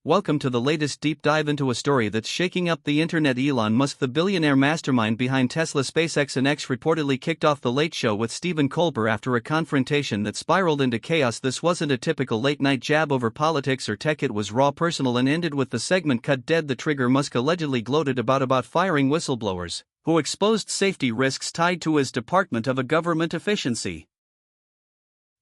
Welcome to the latest deep dive into a story that's shaking up the internet. Elon Musk, the billionaire mastermind behind Tesla, SpaceX and X, reportedly kicked off The Late Show with Stephen Colbert after a confrontation that spiraled into chaos. This wasn't a typical late-night jab over politics or tech, it was raw, personal, and ended with the segment cut dead. The trigger: Musk allegedly gloated about firing whistleblowers who exposed safety risks tied to his Department of Government Efficiency,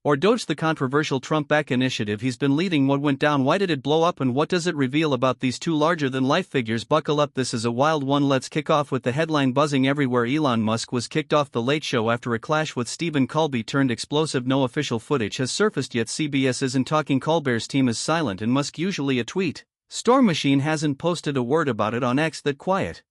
or DOGE, the controversial Trump-backed initiative he's been leading. What went down? Why did it blow up? And what does it reveal about these two larger-than-life figures? Buckle up, this is a wild one. Let's kick off with the headline buzzing everywhere. Elon Musk was kicked off The Late Show after a clash with Stephen Colbert turned explosive. No official footage has surfaced yet. CBS isn't talking. Colbert's team is silent, and Musk, usually a tweet storm machine, hasn't posted a word about it on X. That quiet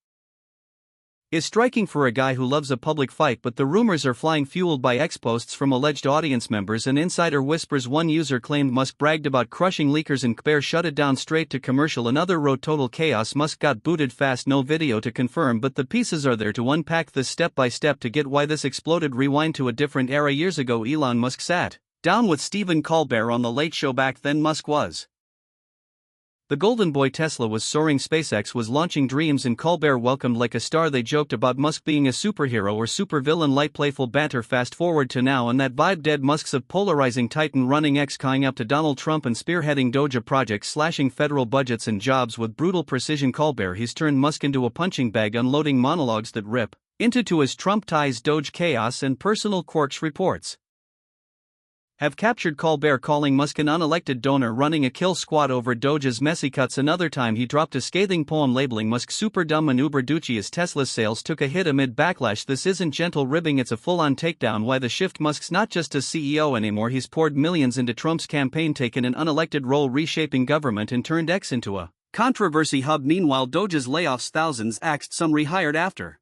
is striking for a guy who loves a public fight, but the rumors are flying, fueled by X posts from alleged audience members and insider whispers. One user claimed Musk bragged about crushing leakers and Colbert shut it down straight to commercial. Another wrote total chaos, Musk got booted fast. No video to confirm, but the pieces are there to unpack this step by step to get why this exploded. Rewind to a different era. Years ago, Elon Musk sat down with Stephen Colbert on The Late Show. Back then, Musk was the golden boy. Tesla was soaring, SpaceX was launching dreams, and Colbert welcomed like a star. They joked about Musk being a superhero or supervillain. Light, playful banter. Fast forward to now, and that vibe dead. Musk's a polarizing titan running X, calling up to Donald Trump and spearheading Doja projects, slashing federal budgets and jobs with brutal precision. Colbert, he's turned Musk into a punching bag, unloading monologues that rip into his Trump ties, Doge chaos, and personal quirks. Reports have captured Colbert calling Musk an unelected donor running a kill squad over Doge's messy cuts. Another time he dropped a scathing poem labeling Musk super dumb and uber douchey as Tesla's sales took a hit amid backlash. This isn't gentle ribbing, it's a full-on takedown. Why the shift? Musk's not just a CEO anymore, he's poured millions into Trump's campaign, taken an unelected role reshaping government, and turned X into a controversy hub. Meanwhile, Doge's layoffs thousands, axed, some rehired after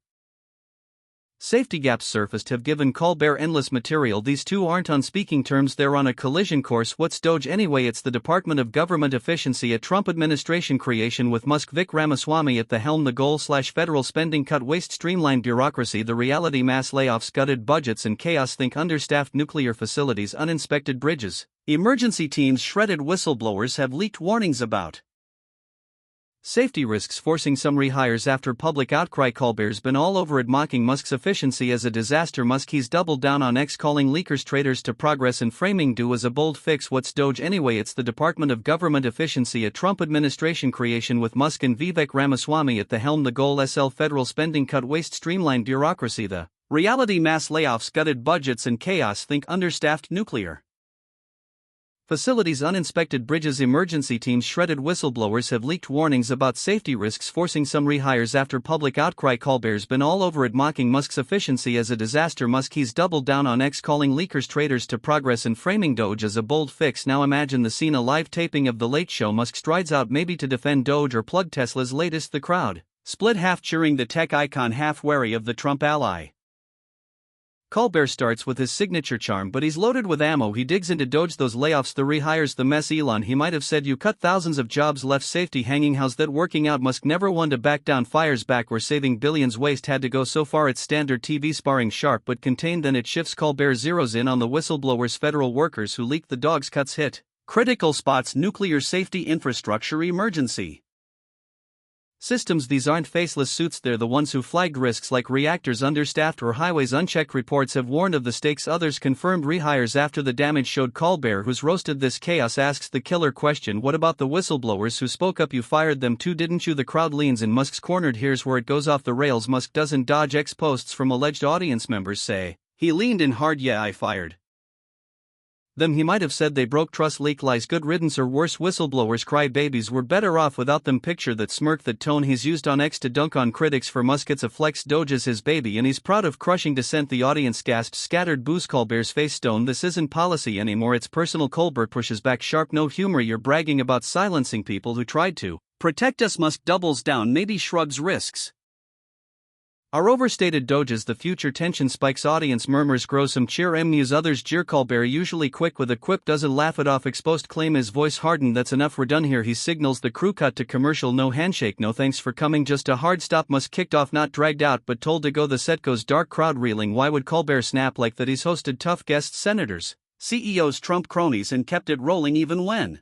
safety gaps surfaced, have given Colbert endless material. These two aren't on speaking terms, they're on a collision course. What's Doge anyway? It's the Department of Government Efficiency, a Trump administration creation with Musk Vic Ramaswamy at the helm. The goal: federal spending cut, waste, streamlined bureaucracy. The reality: mass layoffs, gutted budgets, and chaos. Think understaffed nuclear facilities, uninspected bridges, emergency teams shredded. Whistleblowers have leaked warnings about safety risks, forcing some rehires after public outcry. Colbert's been all over it, mocking Musk's efficiency as a disaster. Musk, he's doubled down on X, calling leakers traitors to progress and framing do as a bold fix. What's Doge anyway? It's the Department of Government Efficiency, a Trump administration creation with Musk and Vivek Ramaswamy at the helm. The goal: federal spending cut, waste, streamlined bureaucracy. The reality: mass layoffs, gutted budgets, and chaos. Think understaffed nuclear facilities, uninspected bridges, emergency teams shredded. Whistleblowers have leaked warnings about safety risks, forcing some rehires after public outcry. Colbert's been all over it, mocking Musk's efficiency as a disaster. Musk, he's doubled down on X, calling leakers traitors to progress and framing Doge as a bold fix. Now imagine the scene: a live taping of The Late Show. Musk strides out, maybe to defend Doge or plug Tesla's latest. The crowd split, half cheering the tech icon, half wary of the Trump ally. Colbert starts with his signature charm, but he's loaded with ammo. He digs into Doge, those layoffs, the rehires, the mess. Elon, he might have said you cut thousands of jobs, left safety hanging. How's that working out? Musk never one to back down, fires back. We're saving billions. Waste had to go so far. It's standard TV sparring, sharp but contained, then it shifts. Colbert zeroes in on the whistleblowers, federal workers who leaked the dogs, cuts hit critical spots, nuclear safety, infrastructure, emergency systems. These aren't faceless suits, they're the ones who flagged risks like reactors understaffed or highways unchecked. Reports have warned of the stakes, others confirmed rehires after the damage showed. Colbert, who's roasted this chaos, asks the killer question: what about the whistleblowers who spoke up? You fired them too, didn't you? The crowd leans in Musk's corner. Here's where it goes off the rails. Musk doesn't dodge. X posts from alleged audience members say he leaned in hard. Yeah, I fired them. He might have said they broke trust, leak lies, good riddance, or worse. Whistleblowers cry babies, we're better off without them. Picture that smirk, that tone he's used on X to dunk on critics. For Musk it's a flex, Doge is his baby, and he's proud of crushing dissent. The audience gasped, scattered boos. Colbert's face stone. This isn't policy anymore, it's personal. Colbert pushes back sharp, no humor, you're bragging about silencing people who tried to protect us. Musk doubles down, maybe shrugs, risks are overstated. Doge's the future. Tension spikes, audience murmurs grow, some cheer, muse, others jeer. Colbert, usually quick with a quip, doesn't laugh it off. Exposed claim, his voice hardened, that's enough, we're done here. He signals the crew, cut to commercial. No handshake, no thanks for coming, just a hard stop. Musk kicked off, not dragged out but told to go. The set goes dark, crowd reeling. Why would Colbert snap like that? He's hosted tough guests, senators, CEOs, Trump cronies, and kept it rolling even when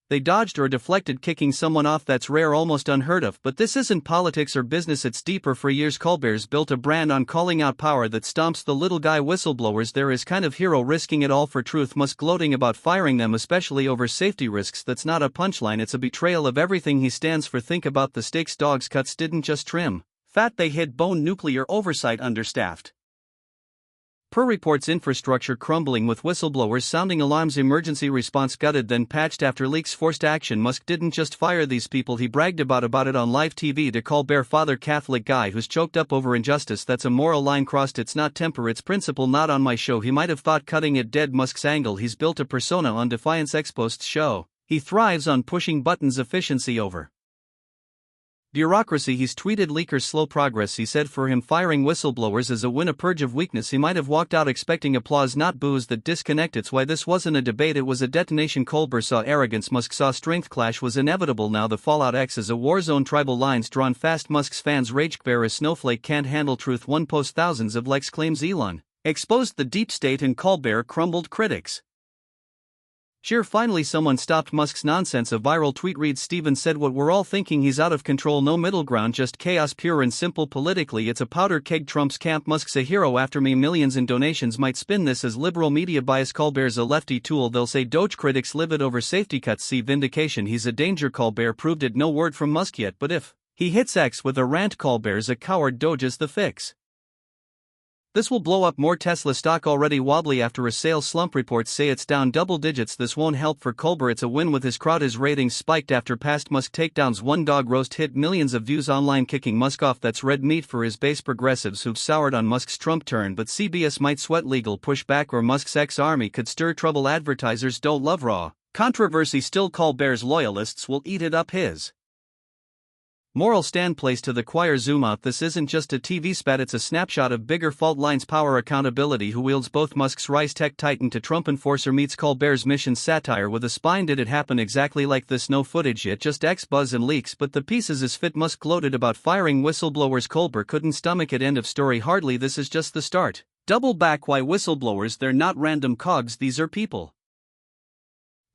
They dodged or deflected kicking someone off. That's rare, almost unheard of, but this isn't politics or business, it's deeper. For years Colbert's built a brand on calling out power that stomps the little guy. Whistleblowers, they're his kind of hero, risking it all for truth. Musk gloating about firing them, especially over safety risks. That's not a punchline, it's a betrayal of everything he stands for. Think about the stakes. Dogs' cuts didn't just trim fat, they hit bone. Nuclear oversight understaffed. Per reports, infrastructure crumbling with whistleblowers sounding alarms. Emergency response gutted then patched after leaks forced action. Musk didn't just fire these people, he bragged about it on live TV to Colbert. Father Catholic guy who's choked up over injustice. That's a moral line crossed. It's not temper, it's principle. Not on my show. He might have thought cutting it dead. Musk's angle, he's built a persona on Defiance Exposed show. He thrives on pushing buttons. Efficiency over bureaucracy. He's tweeted leakers slow progress. He said for him firing whistleblowers is a win, a purge of weakness. He might have walked out expecting applause, not boos that disconnect. It's why this wasn't a debate, it was a detonation. Colbert saw arrogance, Musk saw strength. Clash was inevitable. Now the Fallout X is a war zone. Tribal lines drawn fast. Musk's fans rage. Bear a snowflake can't handle truth. One post thousands of likes claims Elon exposed the deep state and Colbert crumbled critics. Sure, finally someone stopped Musk's nonsense. A viral tweet reads, Steven said what we're all thinking, he's out of control, no middle ground, just chaos pure and simple. Politically it's a powder keg. Trump's camp. Musk's a hero after me. Millions in donations might spin this as liberal media bias. Colbert's a lefty tool, they'll say. Doge critics livid over safety cuts. See vindication, he's a danger. Colbert proved it. No word from Musk yet, but if he hits X with a rant, Colbert's a coward. Doge is the fix. This will blow up more. Tesla stock already wobbly after a sales slump. Reports say it's down double digits. This won't help for Colbert. It's a win with his crowd. His ratings spiked after past Musk takedowns. One dog roast hit millions of views online, kicking Musk off. That's red meat for his base progressives who've soured on Musk's Trump turn. But CBS might sweat legal pushback, or Musk's ex-army could stir trouble. Advertisers don't love raw controversy. Still, Colbert's loyalists will eat it up. His moral stand plays to the choir. Zoom out, this isn't just a TV spat, it's a snapshot of bigger fault lines. Power, accountability. Who wields both? Musk's rise, tech titan to Trump enforcer, meets Colbert's mission, satire with a spine. Did it happen exactly like this? No footage yet, just X buzz and leaks, but the pieces is fit. Musk gloated about firing whistleblowers. Colbert couldn't stomach it. End of story. Hardly. This is just the start. Double back. Why whistleblowers? They're not random cogs, these are people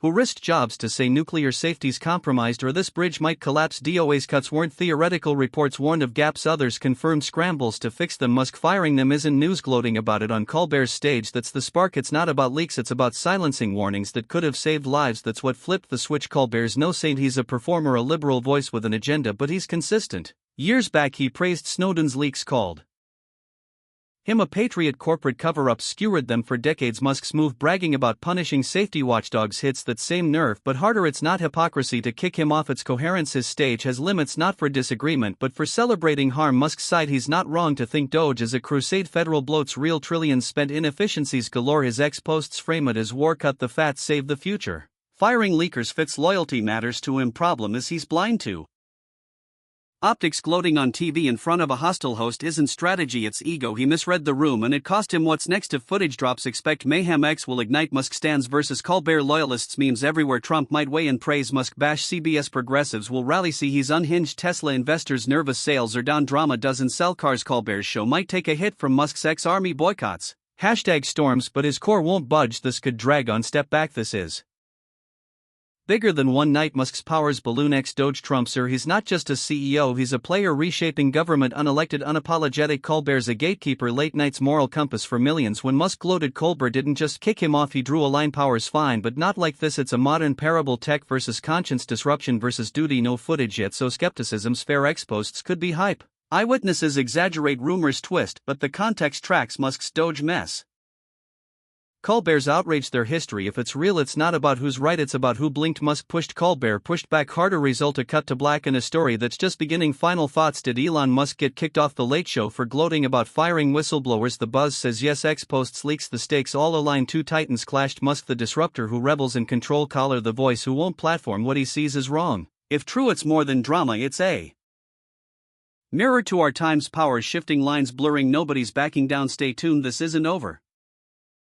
who risked jobs to say nuclear safety's compromised or this bridge might collapse. DOA's cuts weren't theoretical. Reports warned of gaps, others confirmed scrambles to fix them. Musk firing them isn't news. Gloating about it on Colbert's stage, that's the spark. It's not about leaks, it's about silencing warnings that could have saved lives. That's what flipped the switch. Colbert's no saint, he's a performer, a liberal voice with an agenda, but he's consistent. Years back he praised Snowden's leaks, called him a patriot. Corporate cover-ups skewered them for decades. Musk's move, bragging about punishing safety watchdogs, hits that same nerve, but harder. It's not hypocrisy to kick him off, it's coherence. His stage has limits, not for disagreement but for celebrating harm. Musk's side, he's not wrong to think Doge is a crusade. Federal bloats, real trillions spent, inefficiencies galore. His ex-posts frame it as war. Cut the fat, save the future. Firing leakers fits. Loyalty matters to him. Problem is he's blind to optics. Gloating on TV in front of a hostile host isn't strategy, it's ego. He misread the room and it cost him. What's next if footage drops? Expect mayhem. X will ignite. Musk stands versus Colbert loyalists. Memes everywhere. Trump might weigh in praise. Musk bash. CBS progressives will rally. See, he's unhinged. Tesla investors nervous. Sales are down. Drama doesn't sell cars. Colbert's show might take a hit from Musk's ex-army boycotts. Hashtag storms, but his core won't budge. This could drag on. Step back, this is bigger than one night. Musk's powers balloon. Ex-Doge Trump, sir, he's not just a CEO, he's a player reshaping government. Unelected, unapologetic. Colbert's a gatekeeper, late night's moral compass for millions. When Musk gloated, Colbert didn't just kick him off, he drew a line. Power's fine, but not like this. It's a modern parable. Tech versus conscience, disruption versus duty. No footage yet, so skepticism's fair. Ex-posts could be hype. Eyewitnesses exaggerate, rumors twist, but the context tracks Musk's Doge mess. Colbert's outraged their history. If it's real, it's not about who's right, it's about who blinked. Musk pushed, Colbert pushed back harder. Result, a cut to black in a story that's just beginning. Final thoughts. Did Elon Musk get kicked off the Late Show for gloating about firing whistleblowers? The Buzz says yes. X-posts leaks, the stakes all align. Two titans clashed. Musk the disruptor who rebels in control, Collar the voice who won't platform what he sees as wrong. If true, it's more than drama, it's a mirror to our times. Power shifting, lines blurring, nobody's backing down. Stay tuned, this isn't over.